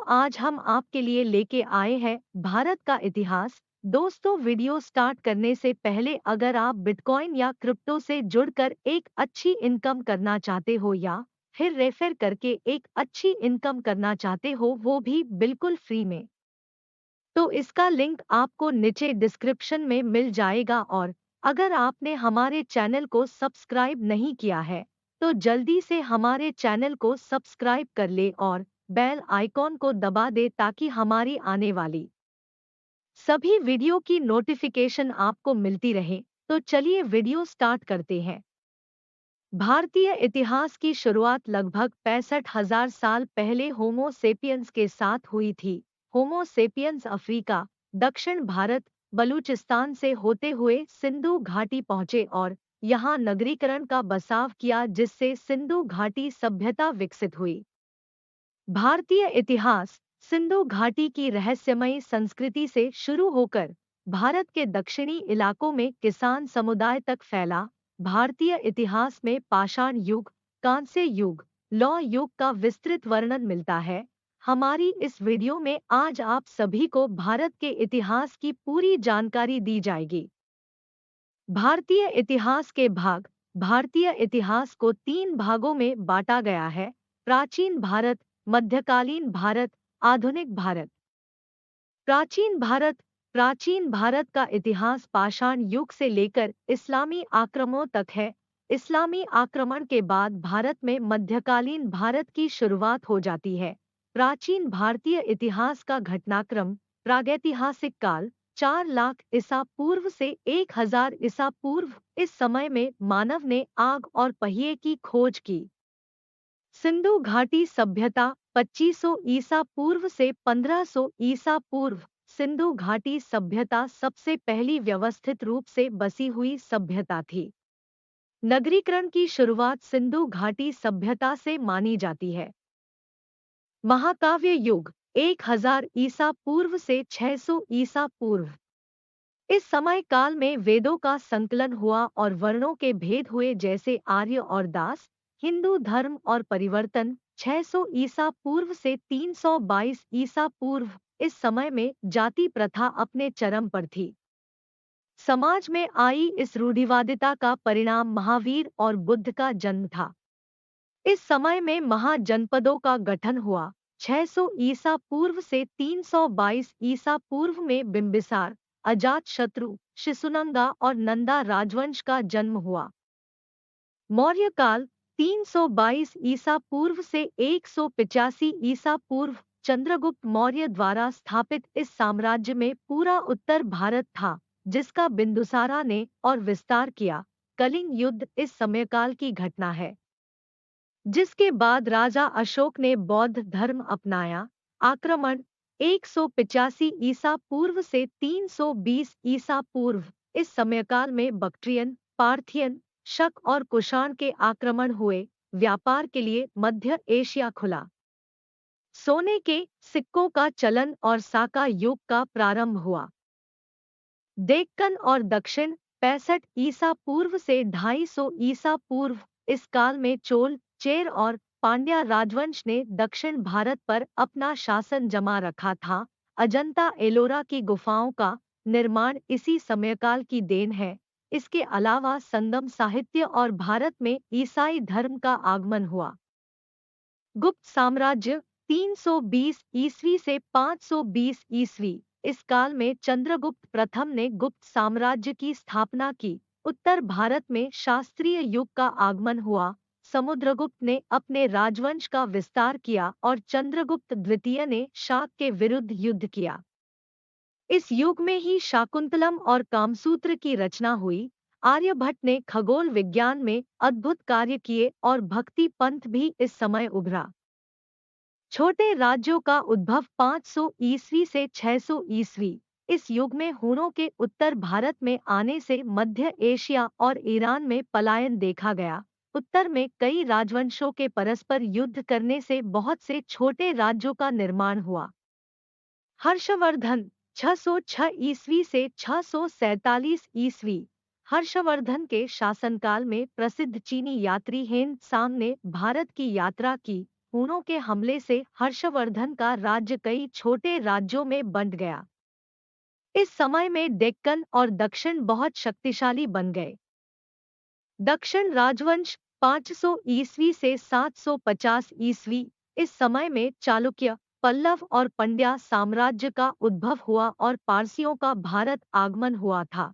आज हम आपके लिए लेके आए हैं भारत का इतिहास। दोस्तों, वीडियो स्टार्ट करने से पहले अगर आप बिटकॉइन या क्रिप्टो से जुड़कर एक अच्छी इनकम करना चाहते हो या फिर रेफर करके एक अच्छी इनकम करना चाहते हो, वो भी बिल्कुल फ्री में, तो इसका लिंक आपको नीचे डिस्क्रिप्शन में मिल जाएगा। और अगर आपने हमारे चैनल को सब्सक्राइब नहीं किया है तो जल्दी से हमारे चैनल को सब्सक्राइब कर ले और बेल आइकॉन को दबा दे ताकि हमारी आने वाली सभी वीडियो की नोटिफिकेशन आपको मिलती रहे। तो चलिए वीडियो स्टार्ट करते हैं। भारतीय इतिहास की शुरुआत लगभग 65,000 साल पहले होमो सेपियंस के साथ हुई थी। होमो सेपियंस अफ्रीका, दक्षिण भारत, बलूचिस्तान से होते हुए सिंधु घाटी पहुंचे और यहां नगरीकरण का बसाव किया, जिससे सिंधु घाटी सभ्यता विकसित हुई। भारतीय इतिहास सिंधु घाटी की रहस्यमयी संस्कृति से शुरू होकर भारत के दक्षिणी इलाकों में किसान समुदाय तक फैला। भारतीय इतिहास में पाषाण युग, कांस्य युग, लौह युग का विस्तृत वर्णन मिलता है। हमारी इस वीडियो में आज आप सभी को भारत के इतिहास की पूरी जानकारी दी जाएगी। भारतीय इतिहास के भाग। भारतीय इतिहास को 3 भागों में बांटा गया है: प्राचीन भारत, मध्यकालीन भारत, आधुनिक भारत। प्राचीन भारत। प्राचीन भारत का इतिहास पाषाण युग से लेकर इस्लामी आक्रमणों तक है। इस्लामी आक्रमण के बाद भारत में मध्यकालीन भारत की शुरुआत हो जाती है। प्राचीन भारतीय इतिहास का घटनाक्रम: प्रागैतिहासिक काल 4 लाख ईसा पूर्व से 1000 ईसा पूर्व। इस समय में मानव ने आग और पहिए की खोज की। सिंधु घाटी सभ्यता 2500 ईसा पूर्व से 1500 ईसा पूर्व। सिंधु घाटी सभ्यता सबसे पहली व्यवस्थित रूप से बसी हुई सभ्यता थी। नगरीकरण की शुरुआत सिंधु घाटी सभ्यता से मानी जाती है। महाकाव्य युग 1000 ईसा पूर्व से 600 ईसा पूर्व। इस समय काल में वेदों का संकलन हुआ और वर्णों के भेद हुए, जैसे आर्य और दास। हिंदू धर्म और परिवर्तन 600 ईसा पूर्व से 322 ईसा पूर्व। इस समय में जाति प्रथा अपने चरम पर थी। समाज में आई इस रूढ़िवादिता का परिणाम महावीर और बुद्ध का जन्म था। इस समय में महाजनपदों का गठन हुआ। 600 ईसा पूर्व से 322 ईसा पूर्व में बिंबिसार, अजातशत्रु, शिशुनंगा और नंदा राजवंश का जन्म हुआ। मौर्य काल 322 ईसा पूर्व से 185 ईसा पूर्व। चंद्रगुप्त मौर्य द्वारा स्थापित इस साम्राज्य में पूरा उत्तर भारत था, जिसका बिंदुसारा ने और विस्तार किया। कलिंग युद्ध इस समयकाल की घटना है, जिसके बाद राजा अशोक ने बौद्ध धर्म अपनाया। आक्रमण 185 ईसा पूर्व से 320 ईसा पूर्व। इस समयकाल में बक्ट्रियन, पार्थियन, शक और कुषाण के आक्रमण हुए। व्यापार के लिए मध्य एशिया खुला। सोने के सिक्कों का चलन और साका युग का प्रारंभ हुआ। डेक्कन और दक्षिण 65 ईसा पूर्व से 250 ईसा पूर्व। इस काल में चोल, चेर और पांड्या राजवंश ने दक्षिण भारत पर अपना शासन जमा रखा था। अजंता एलोरा की गुफाओं का निर्माण इसी समयकाल की देन है। इसके अलावा संगम साहित्य और भारत में ईसाई धर्म का आगमन हुआ। गुप्त साम्राज्य 320 ईस्वी से 520 ईस्वी। इस काल में चंद्रगुप्त प्रथम ने गुप्त साम्राज्य की स्थापना की। उत्तर भारत में शास्त्रीय युग का आगमन हुआ। समुद्रगुप्त ने अपने राजवंश का विस्तार किया और चंद्रगुप्त द्वितीय ने शाक के विरुद्ध युद्ध किया। इस युग में ही शाकुंतलम और कामसूत्र की रचना हुई। आर्यभट्ट ने खगोल विज्ञान में अद्भुत कार्य किए और भक्ति पंथ भी इस समय उभरा। छोटे राज्यों का उद्भव 500 ईस्वी से 600 ईस्वी। इस युग में हूणों के उत्तर भारत में आने से मध्य एशिया और ईरान में पलायन देखा गया। उत्तर में कई राजवंशों के परस्पर युद्ध करने से बहुत से छोटे राज्यों का निर्माण हुआ। हर्षवर्धन 606 ईस्वी से 647 ईस्वी। हर्षवर्धन के शासनकाल में प्रसिद्ध चीनी यात्री हेन त्सांग ने भारत की यात्रा की। हुनों के हमले से हर्षवर्धन का राज्य कई छोटे राज्यों में बंट गया। इस समय में डेक्कन और दक्षिण बहुत शक्तिशाली बन गए। दक्षिण राजवंश 500 ईस्वी से 750 ईस्वी, इस समय में चालुक्य, पल्लव और पंड्या साम्राज्य का उद्भव हुआ और पारसियों का भारत आगमन हुआ था।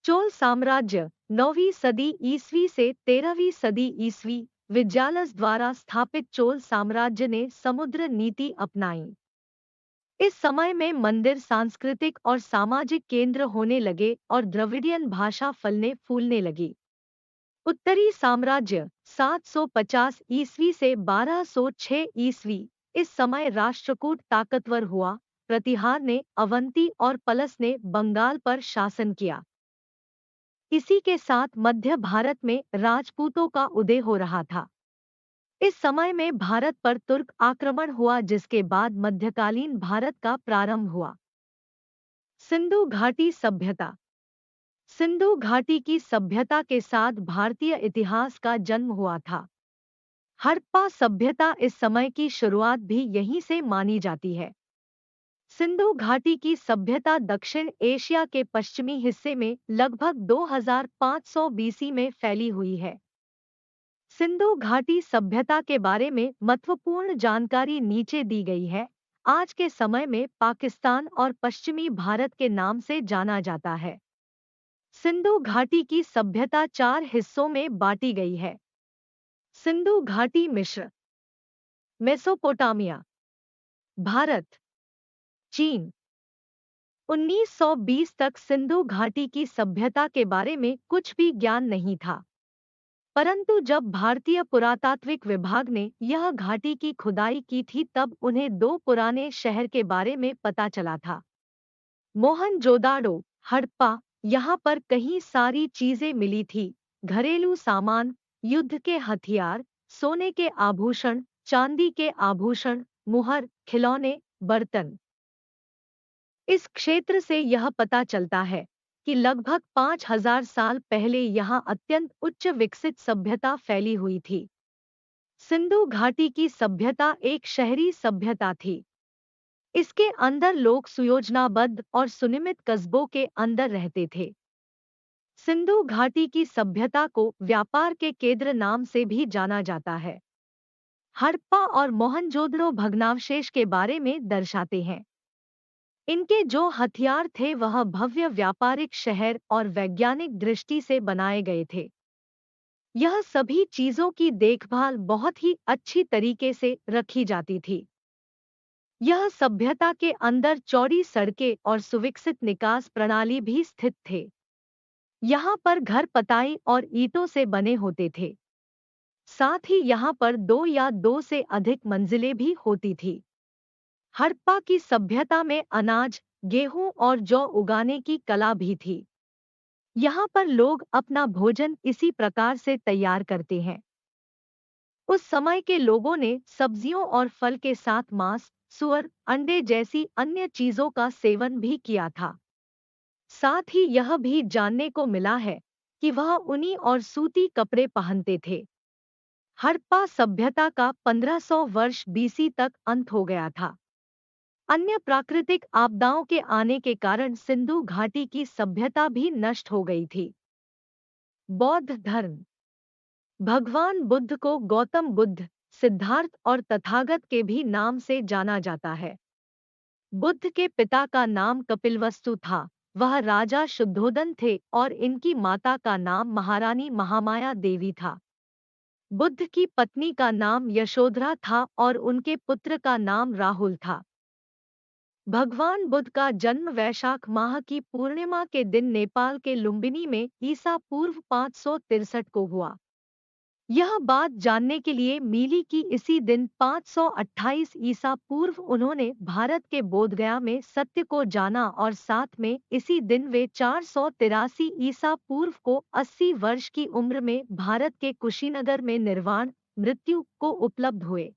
चोल साम्राज्य 9वीं सदी ईस्वी से 13वीं सदी ईस्वी, विज्यालस द्वारा स्थापित चोल साम्राज्य ने समुद्र नीति अपनाई। इस समय में मंदिर सांस्कृतिक और सामाजिक केंद्र होने लगे और द्रविडियन भाषा फलने फूलने लगी। उत्तरी साम्राज्य 750 ईस्वी से 1206 ईस्वी, इस समय राष्ट्रकूट ताकतवर हुआ। प्रतिहार ने अवंती और पलस ने बंगाल पर शासन किया। इसी के साथ मध्य भारत में राजपूतों का उदय हो रहा था। इस समय में भारत पर तुर्क आक्रमण हुआ, जिसके बाद मध्यकालीन भारत का प्रारंभ हुआ। सिंधु घाटी सभ्यता। सिंधु घाटी की सभ्यता के साथ भारतीय इतिहास का जन्म हुआ था। हड़प्पा सभ्यता इस समय की शुरुआत भी यहीं से मानी जाती है। सिंधु घाटी की सभ्यता दक्षिण एशिया के पश्चिमी हिस्से में लगभग 2500 बीसी में फैली हुई है। सिंधु घाटी सभ्यता के बारे में महत्वपूर्ण जानकारी नीचे दी गई है। आज के समय में पाकिस्तान और पश्चिमी भारत के नाम से जाना जाता है। सिंधु घाटी की सभ्यता 4 हिस्सों में बांटी गई है। सिंधु घाटी मिस्र, मेसोपोटामिया, भारत, चीन। 1920 तक सिंधु घाटी की सभ्यता के बारे में कुछ भी ज्ञान नहीं था, परंतु जब भारतीय पुरातात्विक विभाग ने यह घाटी की खुदाई की थी तब उन्हें 2 पुराने शहर के बारे में पता चला था। मोहनजोदाड़ो, हड़प्पा, यहाँ पर कहीं सारी चीजें मिली थी, घरेलू सामान, युद्ध के हथियार, सोने के आभूषण, चांदी के आभूषण, मुहर, खिलौने, बर्तन। इस क्षेत्र से यह पता चलता है कि लगभग 5000 साल पहले यहाँ अत्यंत उच्च विकसित सभ्यता फैली हुई थी। सिंधु घाटी की सभ्यता एक शहरी सभ्यता थी। इसके अंदर लोग सुयोजनाबद्ध और सुनियमित कस्बों के अंदर रहते थे। सिंधु घाटी की सभ्यता को व्यापार के केंद्र नाम से भी जाना जाता है। हड़प्पा और मोहनजोदड़ो भग्नावशेष के बारे में दर्शाते हैं। इनके जो हथियार थे वह भव्य व्यापारिक शहर और वैज्ञानिक दृष्टि से बनाए गए थे। यह सभी चीजों की देखभाल बहुत ही अच्छी तरीके से रखी जाती थी। यह सभ्यता के अंदर चौड़ी सड़कें और सुविकसित निकास प्रणाली भी स्थित थे। यहाँ पर घर पताई और ईंटों से बने होते थे। साथ ही यहाँ पर 2 या 2 से अधिक मंजिलें भी होती थी। हड़प्पा की सभ्यता में अनाज, गेहूं और जौ उगाने की कला भी थी। यहाँ पर लोग अपना भोजन इसी प्रकार से तैयार करते हैं। उस समय के लोगों ने सब्जियों और फल के साथ मांस, सुअर, अंडे जैसी अन्य चीजों का सेवन भी किया था। साथ ही यह भी जानने को मिला है कि वह ऊनी और सूती कपड़े पहनते थे। हड़प्पा सभ्यता का 1500 वर्ष बीसी तक अंत हो गया था। अन्य प्राकृतिक आपदाओं के आने के कारण सिंधु घाटी की सभ्यता भी नष्ट हो गई थी। बौद्ध धर्म। भगवान बुद्ध को गौतम बुद्ध, सिद्धार्थ और तथागत के भी नाम से जाना जाता है। बुद्ध के पिता का नाम कपिलवस्तु था, वह राजा शुद्धोदन थे और इनकी माता का नाम महारानी महामाया देवी था। बुद्ध की पत्नी का नाम यशोधरा था और उनके पुत्र का नाम राहुल था। भगवान बुद्ध का जन्म वैशाख माह की पूर्णिमा के दिन नेपाल के लुम्बिनी में ईसा पूर्व 563 को हुआ। यह बात जानने के लिए मिली कि इसी दिन 528 ईसा पूर्व उन्होंने भारत के बोधगया में सत्य को जाना और साथ में इसी दिन वे 483 ईसा पूर्व को 80 वर्ष की उम्र में भारत के कुशीनगर में निर्वाण मृत्यु को उपलब्ध हुए।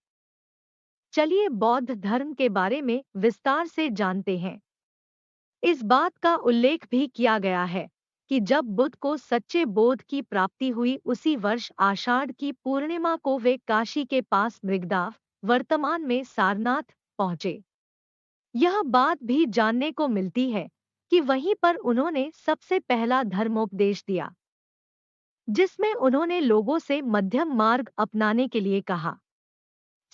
चलिए बौद्ध धर्म के बारे में विस्तार से जानते हैं। इस बात का उल्लेख भी किया गया है कि जब बुद्ध को सच्चे बोध की प्राप्ति हुई उसी वर्ष आषाढ़ की पूर्णिमा को वे काशी के पास मृगदाव, वर्तमान में सारनाथ, पहुंचे। यह बात भी जानने को मिलती है कि वहीं पर उन्होंने सबसे पहला धर्मोपदेश दिया, जिसमें उन्होंने लोगों से मध्यम मार्ग अपनाने के लिए कहा।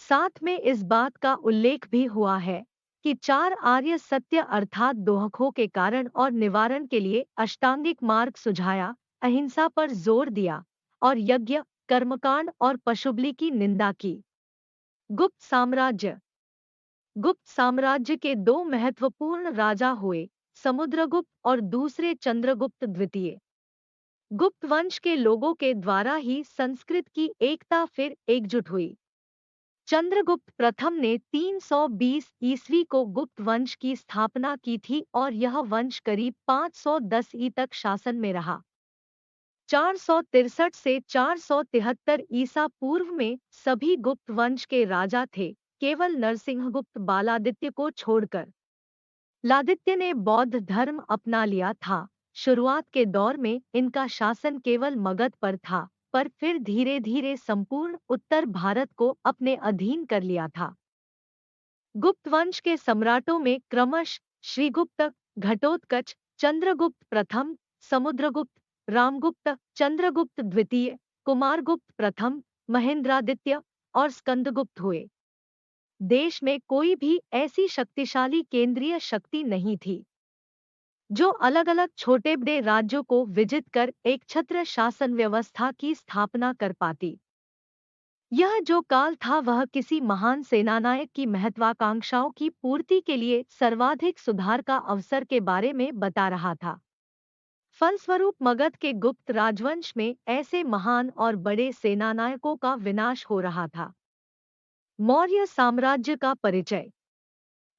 साथ में इस बात का उल्लेख भी हुआ है कि 4 आर्य सत्य अर्थात दोहखों के कारण और निवारण के लिए अष्टांगिक मार्ग सुझाया, अहिंसा पर जोर दिया और यज्ञ, कर्मकांड और पशुबलि की निंदा की। गुप्त साम्राज्य। गुप्त साम्राज्य के 2 महत्वपूर्ण राजा हुए, समुद्रगुप्त और दूसरे चंद्रगुप्त द्वितीय। गुप्त वंश के लोगों के द्वारा ही संस्कृत की एकता फिर एकजुट हुई। चंद्रगुप्त प्रथम ने 320 ईस्वी को गुप्त वंश की स्थापना की थी और यह वंश करीब 510 ई तक शासन में रहा। 463 से 473 ईसा पूर्व में सभी गुप्त वंश के राजा थे, केवल नरसिंहगुप्त बालादित्य को छोड़कर। लादित्य ने बौद्ध धर्म अपना लिया था। शुरुआत के दौर में इनका शासन केवल मगध पर था, पर फिर धीरे धीरे संपूर्ण उत्तर भारत को अपने अधीन कर लिया था। गुप्त वंश के सम्राटों में क्रमश श्रीगुप्त, घटोत्कच, चंद्रगुप्त प्रथम, समुद्रगुप्त, रामगुप्त, चंद्रगुप्त द्वितीय, कुमारगुप्त प्रथम, महेंद्रादित्य और स्कंदगुप्त हुए। देश में कोई भी ऐसी शक्तिशाली केंद्रीय शक्ति नहीं थी जो अलग अलग छोटे बड़े राज्यों को विजित कर एक छत्र शासन व्यवस्था की स्थापना कर पाती। यह जो काल था वह किसी महान सेनानायक की महत्वाकांक्षाओं की पूर्ति के लिए सर्वाधिक सुधार का अवसर के बारे में बता रहा था। फलस्वरूप मगध के गुप्त राजवंश में ऐसे महान और बड़े सेनानायकों का विनाश हो रहा था। मौर्य साम्राज्य का परिचय।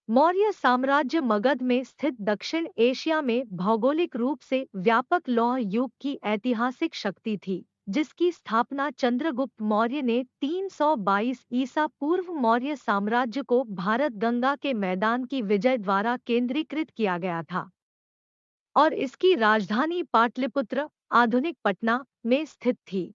मौर्य साम्राज्य मगध में स्थित दक्षिण एशिया में भौगोलिक रूप से व्यापक लौह युग की ऐतिहासिक शक्ति थी, जिसकी स्थापना चंद्रगुप्त मौर्य ने 322 ईसा पूर्व मौर्य साम्राज्य को भारत गंगा के मैदान की विजय द्वारा केंद्रीकृत किया गया था और इसकी राजधानी पाटलिपुत्र, आधुनिक पटना, में स्थित थी।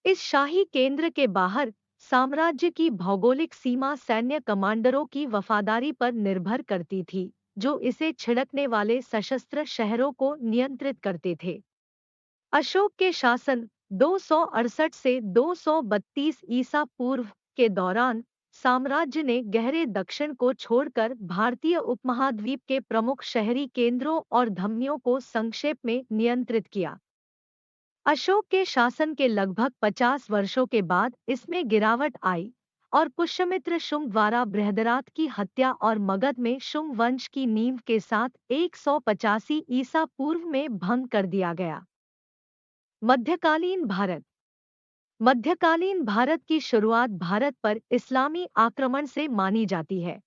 इस शाही केंद्र के बाहर साम्राज्य की भौगोलिक सीमा सैन्य कमांडरों की वफादारी पर निर्भर करती थी, जो इसे छिड़कने वाले सशस्त्र शहरों को नियंत्रित करते थे। अशोक के शासन 268 से 232 ईसा पूर्व के दौरान साम्राज्य ने गहरे दक्षिण को छोड़कर भारतीय उपमहाद्वीप के प्रमुख शहरी केंद्रों और धमनियों को संक्षेप में नियंत्रित किया। अशोक के शासन के लगभग 50 वर्षों के बाद इसमें गिरावट आई और पुष्यमित्र शुंग द्वारा बृहदराथ की हत्या और मगध में शुंग वंश की नींव के साथ 185 ईसा पूर्व में भंग कर दिया गया। मध्यकालीन भारत। मध्यकालीन भारत की शुरुआत भारत पर इस्लामी आक्रमण से मानी जाती है।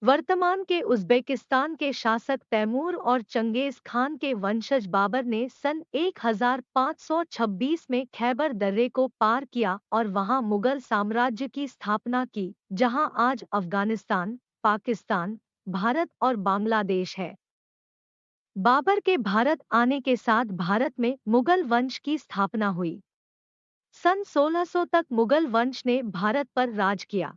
वर्तमान के उज़्बेकिस्तान के शासक तैमूर और चंगेज खान के वंशज बाबर ने सन 1526 में खैबर दर्रे को पार किया और वहां मुगल साम्राज्य की स्थापना की, जहां आज अफगानिस्तान, पाकिस्तान, भारत और बांग्लादेश है। बाबर के भारत आने के साथ भारत में मुगल वंश की स्थापना हुई। सन 1600 तक मुगल वंश ने भारत पर राज किया।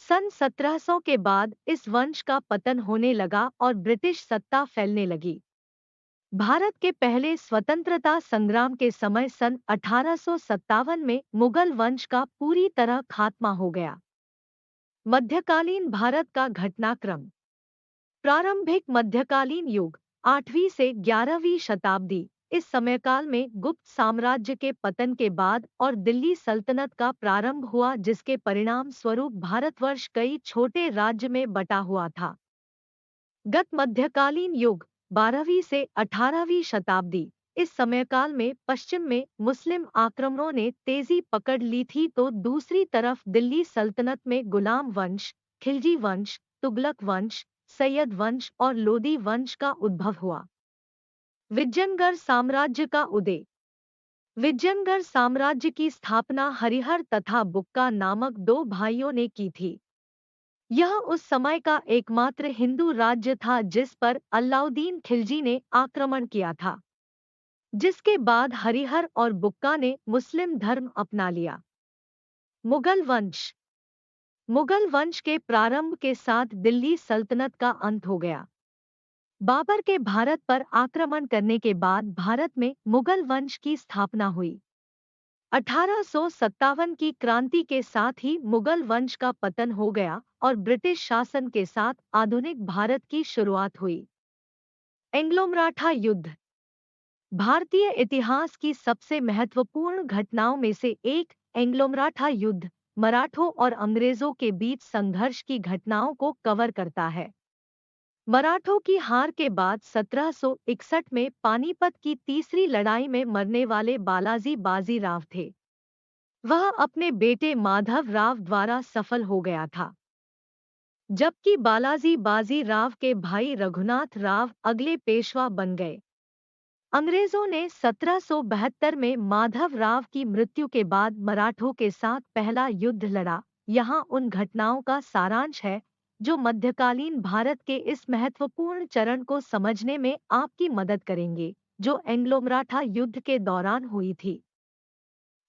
सन 1700 के बाद इस वंश का पतन होने लगा और ब्रिटिश सत्ता फैलने लगी। भारत के पहले स्वतंत्रता संग्राम के समय सन 1857 में मुगल वंश का पूरी तरह खात्मा हो गया। मध्यकालीन भारत का घटनाक्रम। प्रारंभिक मध्यकालीन युग 8वीं से 11वीं शताब्दी। इस समयकाल में गुप्त साम्राज्य के पतन के बाद और दिल्ली सल्तनत का प्रारंभ हुआ, जिसके परिणाम स्वरूप भारतवर्ष कई छोटे राज्य में बटा हुआ था। गत मध्यकालीन युग 12वीं से 18वीं शताब्दी। इस समयकाल में पश्चिम में मुस्लिम आक्रमणों ने तेजी पकड़ ली थी, तो दूसरी तरफ दिल्ली सल्तनत में गुलाम वंश, खिलजी वंश, तुगलक वंश, सैयद वंश और लोदी वंश का उद्भव हुआ। विजयनगर साम्राज्य का उदय। विजयनगर साम्राज्य की स्थापना हरिहर तथा बुक्का नामक 2 भाइयों ने की थी। यह उस समय का एकमात्र हिंदू राज्य था जिस पर अलाउद्दीन खिलजी ने आक्रमण किया था, जिसके बाद हरिहर और बुक्का ने मुस्लिम धर्म अपना लिया। मुगल वंश। मुगल वंश के प्रारंभ के साथ दिल्ली सल्तनत का अंत हो गया। बाबर के भारत पर आक्रमण करने के बाद भारत में मुगल वंश की स्थापना हुई। 1857 की क्रांति के साथ ही मुगल वंश का पतन हो गया और ब्रिटिश शासन के साथ आधुनिक भारत की शुरुआत हुई। एंग्लो मराठा युद्ध। भारतीय इतिहास की सबसे महत्वपूर्ण घटनाओं में से एक एंग्लो मराठा युद्ध मराठों और अंग्रेजों के बीच संघर्ष की घटनाओं को कवर करता है। मराठों की हार के बाद 1761 में पानीपत की तीसरी लड़ाई में मरने वाले बालाजी बाजीराव थे। वह अपने बेटे माधव राव द्वारा सफल हो गया था, जबकि बालाजी बाजीराव के भाई रघुनाथ राव अगले पेशवा बन गए। अंग्रेजों ने 1772 में माधव राव की मृत्यु के बाद मराठों के साथ पहला युद्ध लड़ा। यहाँ उन घटनाओं का सारांश है जो मध्यकालीन भारत के इस महत्वपूर्ण चरण को समझने में आपकी मदद करेंगे, जो एंग्लो मराठा युद्ध के दौरान हुई थी।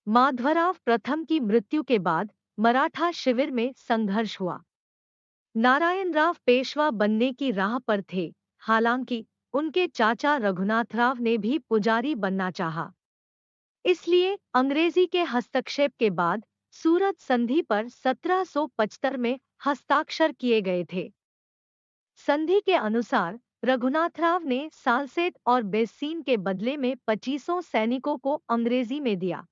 माधवराव प्रथम की मृत्यु के बाद मराठा शिविर में संघर्ष हुआ। नारायण राव पेशवा बनने की राह पर थे, हालांकि उनके चाचा रघुनाथराव ने भी पुजारी बनना चाहा। इसलिए अंग्रेजी के हस्तक्षेप के बाद सूरत संधि पर 1775 में हस्ताक्षर किए गए थे। संधि के अनुसार रघुनाथराव ने सालसेट और बेस्सीन के बदले में 2500 सैनिकों को अंग्रेजी में दिया।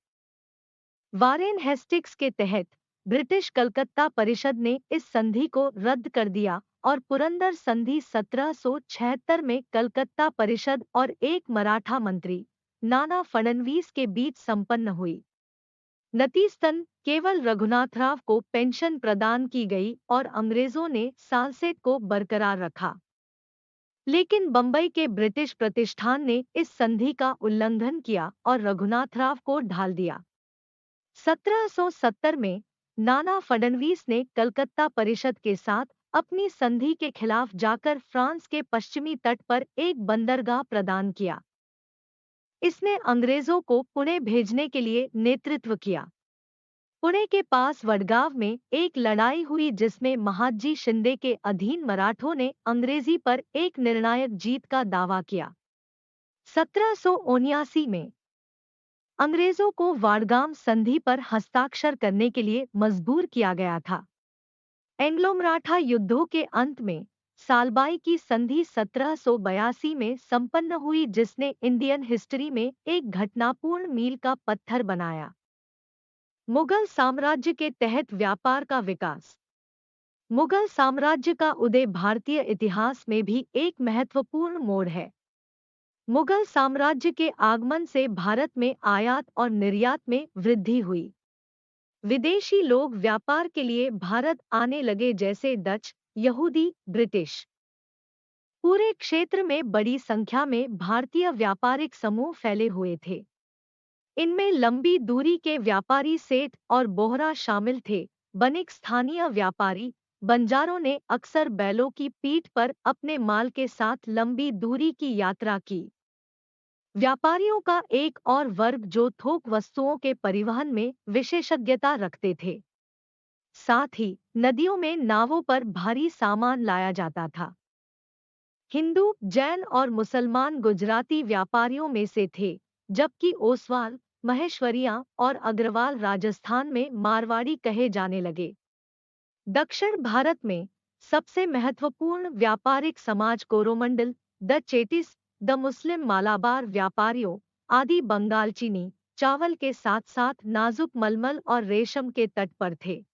वारेन हेस्टिक्स के तहत ब्रिटिश कलकत्ता परिषद ने इस संधि को रद्द कर दिया और पुरंदर संधि 1776 में कलकत्ता परिषद और एक मराठा मंत्री नाना फडणवीस के बीच संपन्न हुई। नतीजतन केवल रघुनाथराव को पेंशन प्रदान की गई और अंग्रेजों ने सालसेट को बरकरार रखा। लेकिन बंबई के ब्रिटिश प्रतिष्ठान ने इस संधि का उल्लंघन किया और रघुनाथराव को ढाल दिया। 1770 में नाना फडणवीस ने कलकत्ता परिषद के साथ अपनी संधि के खिलाफ जाकर फ्रांस के पश्चिमी तट पर एक बंदरगाह प्रदान किया। इसने अंग्रेजों को पुणे भेजने के लिए नेतृत्व किया। पुणे के पास वडगांव में एक लड़ाई हुई जिसमें महादजी शिंदे के अधीन मराठों ने अंग्रेजी पर एक निर्णायक जीत का दावा किया। 1779 में अंग्रेजों को वाडगाम संधि पर हस्ताक्षर करने के लिए मजबूर किया गया था। एंग्लो मराठा युद्धों के अंत में सालबाई की संधि 1782 में संपन्न हुई, जिसने इंडियन हिस्ट्री में एक घटनापूर्ण मील का पत्थर बनाया। मुगल साम्राज्य के तहत व्यापार का विकास। मुगल साम्राज्य का उदय भारतीय इतिहास में भी एक महत्वपूर्ण मोड़ है। मुगल साम्राज्य के आगमन से भारत में आयात और निर्यात में वृद्धि हुई। विदेशी लोग व्यापार के लिए भारत आने लगे, जैसे डच, यहूदी, ब्रिटिश। पूरे क्षेत्र में बड़ी संख्या में भारतीय व्यापारिक समूह फैले हुए थे। इनमें लंबी दूरी के व्यापारी सेठ और बोहरा शामिल थे। बनिक स्थानीय व्यापारी बंजारों ने अक्सर बैलों की पीठ पर अपने माल के साथ लंबी दूरी की यात्रा की। व्यापारियों का एक और वर्ग जो थोक वस्तुओं के परिवहन में विशेषज्ञता रखते थे। साथ ही नदियों में नावों पर भारी सामान लाया जाता था। हिंदू, जैन और मुसलमान गुजराती व्यापारियों में से थे, जबकि ओसवाल, महेश्वरियां और अग्रवाल राजस्थान में मारवाड़ी कहे जाने लगे। दक्षिण भारत में सबसे महत्वपूर्ण व्यापारिक समाज Coromandel, the Chettis, the Muslim Malabar व्यापारियों आदि बंगाल चीनी चावल के साथ साथ नाजुक मलमल और रेशम के तट पर थे।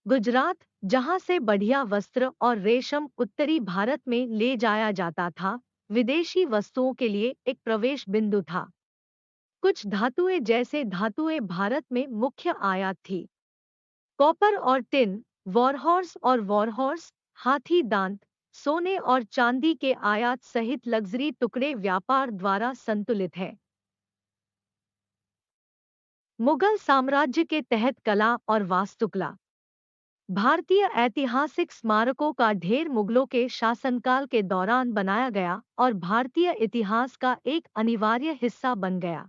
गुजरात, जहां से बढ़िया वस्त्र और रेशम उत्तरी भारत में ले जाया जाता था, विदेशी वस्तुओं के लिए एक प्रवेश बिंदु था। कुछ धातुएं जैसे धातुएं भारत में मुख्य आयात थी। कॉपर और टिन, वॉरहॉर्स और वॉरहॉर्स, हाथी दांत, सोने और चांदी के आयात सहित लग्जरी टुकड़े व्यापार द्वारा संतुलित है। मुगल साम्राज्य के तहत कला और वास्तुकला। भारतीय ऐतिहासिक स्मारकों का ढेर मुगलों के शासनकाल के दौरान बनाया गया और भारतीय इतिहास का एक अनिवार्य हिस्सा बन गया।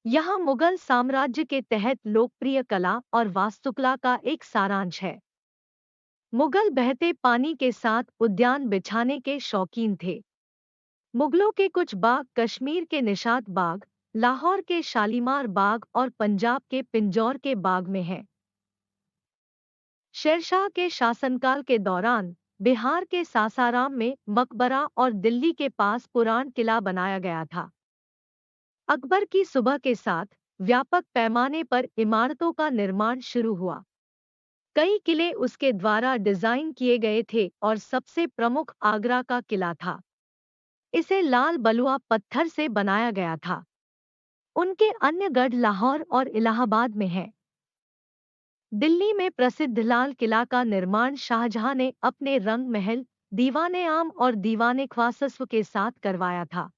यहाँ मुगल साम्राज्य के तहत लोकप्रिय कला और वास्तुकला का एक सारांश है। मुगल बहते पानी के साथ उद्यान बिछाने के शौकीन थे। मुगलों के कुछ बाग कश्मीर के निशात बाग, लाहौर के शालीमार बाग और पंजाब के पिंजौर के बाग में हैं। शेरशाह के शासनकाल के दौरान बिहार के सासाराम में मकबरा और दिल्ली के पास पुरान किला बनाया गया था। अकबर की सुबह के साथ व्यापक पैमाने पर इमारतों का निर्माण शुरू हुआ। कई किले उसके द्वारा डिजाइन किए गए थे और सबसे प्रमुख आगरा का किला था। इसे लाल बलुआ पत्थर से बनाया गया था। उनके अन्य गढ़ लाहौर और इलाहाबाद में हैं। दिल्ली में प्रसिद्ध लाल किला का निर्माण शाहजहां ने अपने रंग महल, दीवाने आम और दीवाने ख्वासस्व के साथ करवाया था।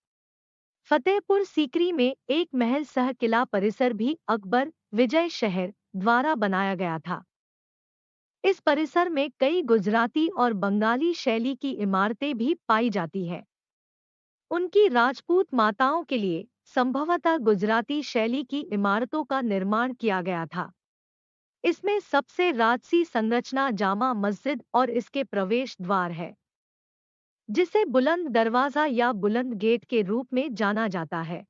फतेहपुर सीकरी में एक महल सह किला परिसर भी अकबर, विजय शहर द्वारा बनाया गया था। इस परिसर में कई गुजराती और बंगाली शैली की इमारतें भी पाई जाती हैं। उनकी राजपूत माताओं के लिए संभवतः गुजराती शैली की इमारतों का निर्माण किया गया था। इसमें सबसे राजसी संरचना जामा मस्जिद और इसके प्रवेश द्वार है, जिसे बुलंद दरवाजा या बुलंद गेट के रूप में जाना जाता है।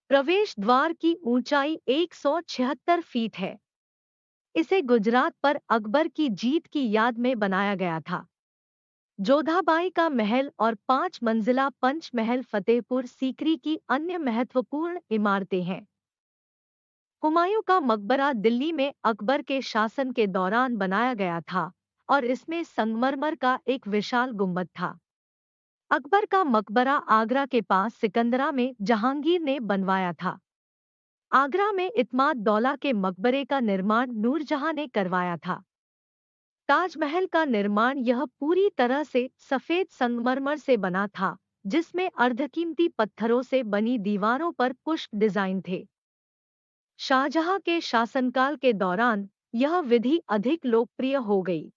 प्रवेश द्वार की ऊंचाई 176 फीट है। इसे गुजरात पर अकबर की जीत की याद में बनाया गया था। जोधाबाई का महल और 5 मंजिला पंच महल फतेहपुर सीकरी की अन्य महत्वपूर्ण इमारतें हैं। हुमायूं का मकबरा दिल्ली में अकबर के शासन के दौरान बनाया गया था और इसमें संगमरमर का एक विशाल गुंबद था। अकबर का मकबरा आगरा के पास सिकंदरा में जहांगीर ने बनवाया था। आगरा में इत्माद दौला के मकबरे का निर्माण नूरजहां ने करवाया था। ताजमहल का निर्माण यह पूरी तरह से सफेद संगमरमर से बना था, जिसमें अर्धकीमती पत्थरों से बनी दीवारों पर पुष्प डिजाइन थे। शाहजहां के शासनकाल के दौरान यह विधि अधिक लोकप्रिय हो गई।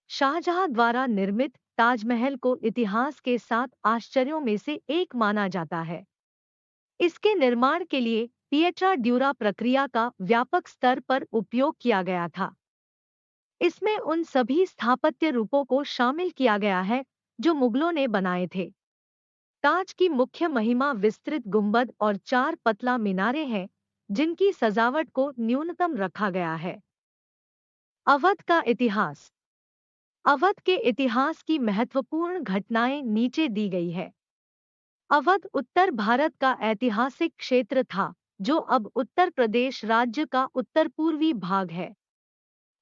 शाहजहां द्वारा निर्मित ताजमहल को इतिहास के 7 आश्चर्यों में से एक माना जाता है। इसके निर्माण के लिए पिएट्रा ड्यूरा प्रक्रिया का व्यापक स्तर पर उपयोग किया गया था। इसमें उन सभी स्थापत्य रूपों को शामिल किया गया है जो मुगलों ने बनाए थे। ताज की मुख्य महिमा विस्तृत गुंबद और 4 पतला मीनारें हैं, जिनकी सजावट को न्यूनतम रखा गया है। अवध का इतिहास। अवध के इतिहास की महत्वपूर्ण घटनाएं नीचे दी गई है। अवध उत्तर भारत का ऐतिहासिक क्षेत्र था, जो अब उत्तर प्रदेश राज्य का उत्तर पूर्वी भाग है।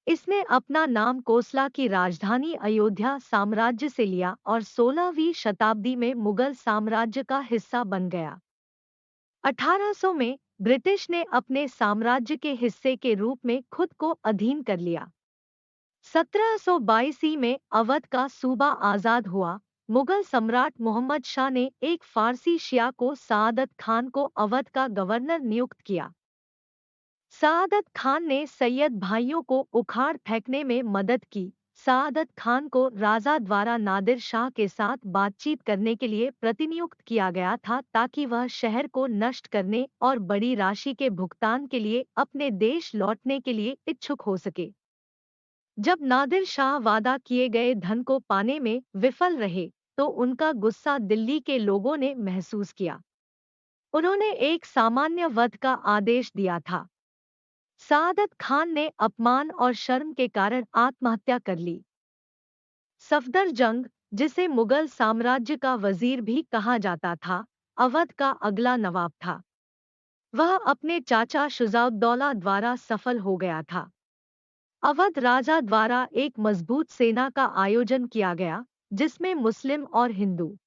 इसने अपना नाम कोसला की राजधानी अयोध्या साम्राज्य से लिया और 16वीं शताब्दी में मुगल साम्राज्य का हिस्सा बन गया। 1800 में ब्रिटिश ने अपने साम्राज्य के हिस्से के रूप में खुद को अधीन कर लिया। 1722 में अवध का सूबा आजाद हुआ। मुगल सम्राट मोहम्मद शाह ने एक फारसी शिया को सआदत खान को अवध का गवर्नर नियुक्त किया। सआदत खान ने सैयद भाइयों को उखाड़ फेंकने में मदद की। सआदत खान को राजा द्वारा नादिर शाह के साथ बातचीत करने के लिए प्रतिनियुक्त किया गया था, ताकि वह शहर को नष्ट करने और बड़ी राशि के भुगतान के लिए अपने देश लौटने के लिए इच्छुक हो सके। जब नादिर शाह वादा किए गए धन को पाने में विफल रहे, तो उनका गुस्सा दिल्ली के लोगों ने महसूस किया। उन्होंने एक सामान्य वध का आदेश दिया था। सआदत खान ने अपमान और शर्म के कारण आत्महत्या कर ली। सफदर जंग, जिसे मुगल साम्राज्य का वजीर भी कहा जाता था, अवध का अगला नवाब था। वह अपने चाचा शुजाउद्दौला द्वारा सफल हो गया था। अवध राजा द्वारा एक मजबूत सेना का आयोजन किया गया, जिसमें मुस्लिम और हिंदू,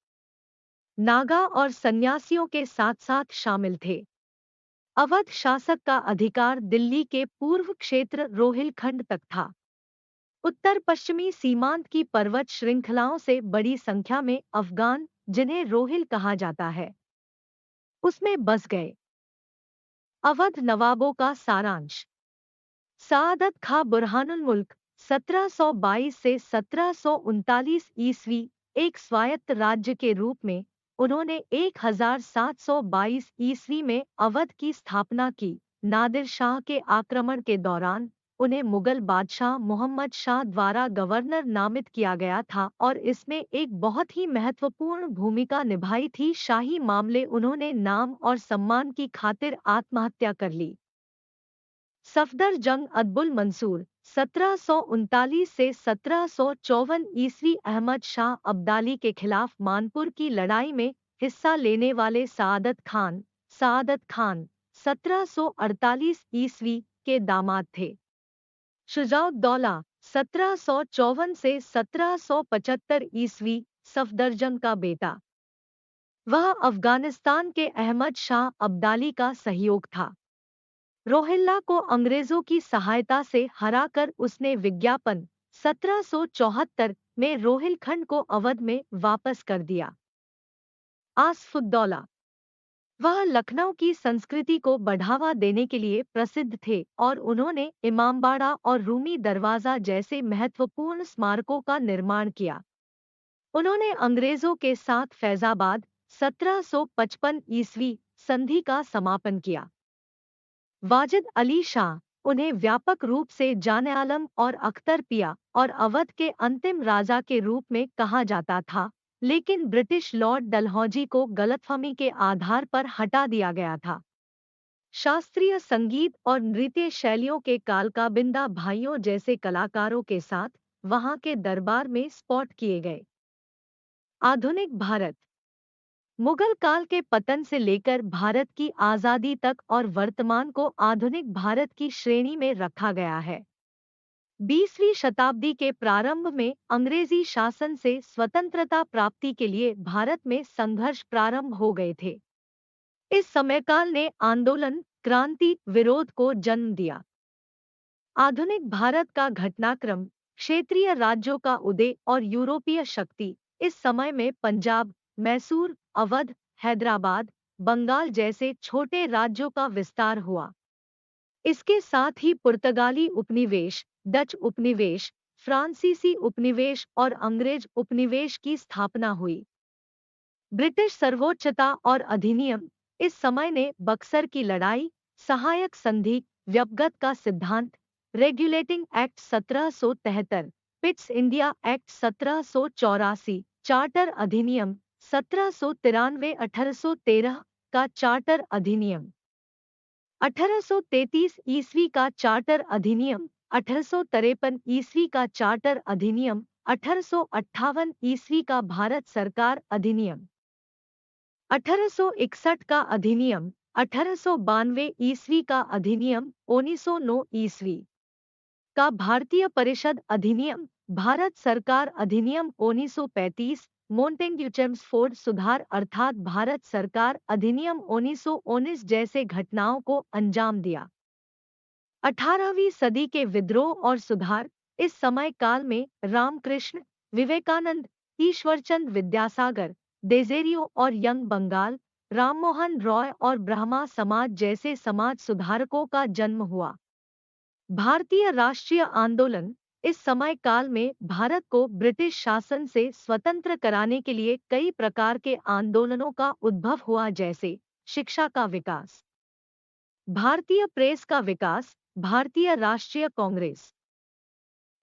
नागा और सन्यासियों के साथ-साथ शामिल थे। अवध शासक का अधिकार दिल्ली के पूर्व क्षेत्र रोहिलखंड तक था। उत्तर पश्चिमी सीमांत की पर्वत श्रृंखलाओं से बड़ी संख्या में अफगान, जिन्हें रोहिल कहा जाता है, उसमें बस गए। अवध नवाबों का सारांश। सआदत खां बुरहानुल मुल्क 1722 से 1739 ईस्वी एक स्वायत्त राज्य के रूप में उन्होंने 1722 ईस्वी में अवध की स्थापना की। नादिर शाह के आक्रमण के दौरान उन्हें मुगल बादशाह मोहम्मद शाह द्वारा गवर्नर नामित किया गया था और इसमें एक बहुत ही महत्वपूर्ण भूमिका निभाई थी। शाही मामले उन्होंने नाम और सम्मान की खातिर आत्महत्या कर ली। सफदर जंग अदबुल मंसूर 1739 से 1754 ईस्वी अहमद शाह अब्दाली के खिलाफ मानपुर की लड़ाई में हिस्सा लेने वाले सआदत खान 1748 ईस्वी के दामाद थे। शुजाउद्दौला 1754 से 1775 ईस्वी सफदरजंग का बेटा। वह अफगानिस्तान के अहमद शाह अब्दाली का सहयोग था। रोहिल्ला को अंग्रेजों की सहायता से हराकर उसने विज्ञापन 1774 में रोहिलखंड को अवध में वापस कर दिया। आसफुद्दौला वह लखनऊ की संस्कृति को बढ़ावा देने के लिए प्रसिद्ध थे और उन्होंने इमामबाड़ा और रूमी दरवाजा जैसे महत्वपूर्ण स्मारकों का निर्माण किया। उन्होंने अंग्रेजों के साथ फैजाबाद 1755 ईस्वी संधि का समापन किया। वाजिद अली शाह उन्हें व्यापक रूप से जाने आलम और अख्तर पिया और अवध के अंतिम राजा के रूप में कहा जाता था, लेकिन ब्रिटिश लॉर्ड डलहौजी को गलतफहमी के आधार पर हटा दिया गया था। शास्त्रीय संगीत और नृत्य शैलियों के कालकाबिंदा भाइयों जैसे कलाकारों के साथ वहां के दरबार में स्पॉट किए गए। आधुनिक भारत मुगल काल के पतन से लेकर भारत की आज़ादी तक और वर्तमान को आधुनिक भारत की श्रेणी में रखा गया है। 20वीं शताब्दी के प्रारंभ में अंग्रेजी शासन से स्वतंत्रता प्राप्ति के लिए भारत में संघर्ष प्रारंभ हो गए थे। इस समयकाल ने आंदोलन, क्रांति, विरोध को जन्म दिया। आधुनिक भारत का घटनाक्रम, क्षेत्रीय राज्यों का उदय और यूरोपीय शक्ति। इस समय में पंजाब, मैसूर, अवध, हैदराबाद, बंगाल जैसे छोटे राज्यों का विस्तार हुआ। इसके साथ ही पुर्तगाली उपनिवेश, डच उपनिवेश, फ्रांसीसी उपनिवेश और अंग्रेज उपनिवेश की स्थापना हुई। ब्रिटिश सर्वोच्चता और अधिनियम। इस समय ने बक्सर की लड़ाई, सहायक संधि, व्यपगत का सिद्धांत, regulating act 1773, Pitt's India act 1784, charter अधिनियम 1793-1813 का चार्टर अधिनियम, 1833 ईस्वी का चार्टर अधिनियम, 1853 ईस्वी का चार्टर अधिनियम, 1858 ईस्वी का भारत सरकार अधिनियम, 1861 का अधिनियम, 1892 ईस्वी का अधिनियम, 1909 ईस्वी का भारतीय परिषद अधिनियम, भारत सरकार अधिनियम, 1935 मोंटेग्यू चेम्सफोर्ड सुधार अर्थात भारत सरकार अधिनियम 1919 जैसे घटनाओं को अंजाम दिया। 18वीं सदी के विद्रोह और सुधार। इस समय काल में रामकृष्ण, विवेकानंद, ईश्वरचंद विद्यासागर, डेजेरियो और यंग बंगाल, राममोहन रॉय और ब्रह्मा समाज जैसे समाज सुधारकों का जन्म हुआ। भारतीय राष्ट्रीय आंदोलन। इस समय काल में भारत को ब्रिटिश शासन से स्वतंत्र कराने के लिए कई प्रकार के आंदोलनों का उद्भव हुआ, जैसे शिक्षा का विकास, भारतीय प्रेस का विकास, भारतीय राष्ट्रीय कांग्रेस,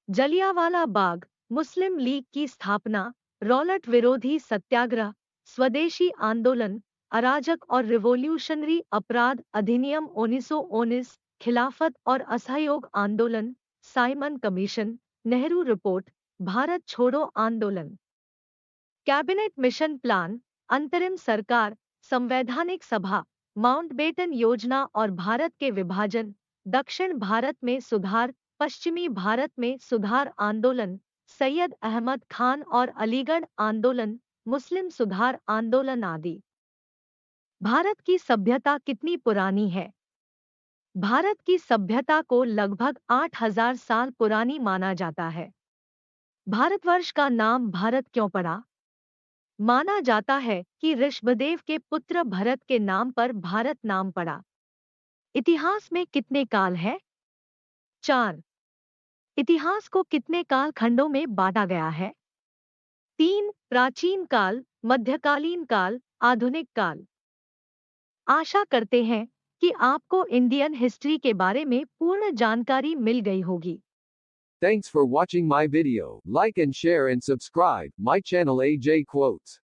जलियांवाला बाग, मुस्लिम लीग की स्थापना, रॉलट विरोधी सत्याग्रह, स्वदेशी आंदोलन, अराजक और रिवोल्यूशनरी अपराध अधिनियम 1919, खिलाफत और असहयोग आंदोलन, Simon commission, Nehru report, Bharat छोड़ो आंदोलन, कैबिनेट मिशन प्लान, अंतरिम सरकार, संवैधानिक सभा, माउंटबेटन योजना और भारत के विभाजन, दक्षिण भारत में सुधार, पश्चिमी भारत में सुधार आंदोलन, सैयद अहमद खान और अलीगढ़ आंदोलन, मुस्लिम सुधार आंदोलन आदि। भारत की सभ्यता कितनी पुरानी है? भारत की सभ्यता को लगभग 8000 साल पुरानी माना जाता है। भारतवर्ष का नाम भारत क्यों पड़ा? माना जाता है कि ऋषभदेव के पुत्र भरत के नाम पर भारत नाम पड़ा। इतिहास में कितने काल हैं? 4। इतिहास को कितने कालखंडों में बांटा गया है? 3 प्राचीन काल, मध्यकालीन काल, आधुनिक काल। आशा करते हैं कि आपको इंडियन हिस्ट्री के बारे में पूर्ण जानकारी मिल गई होगी। Thanks for watching my video. Like and share and subscribe my channel AJ Quotes.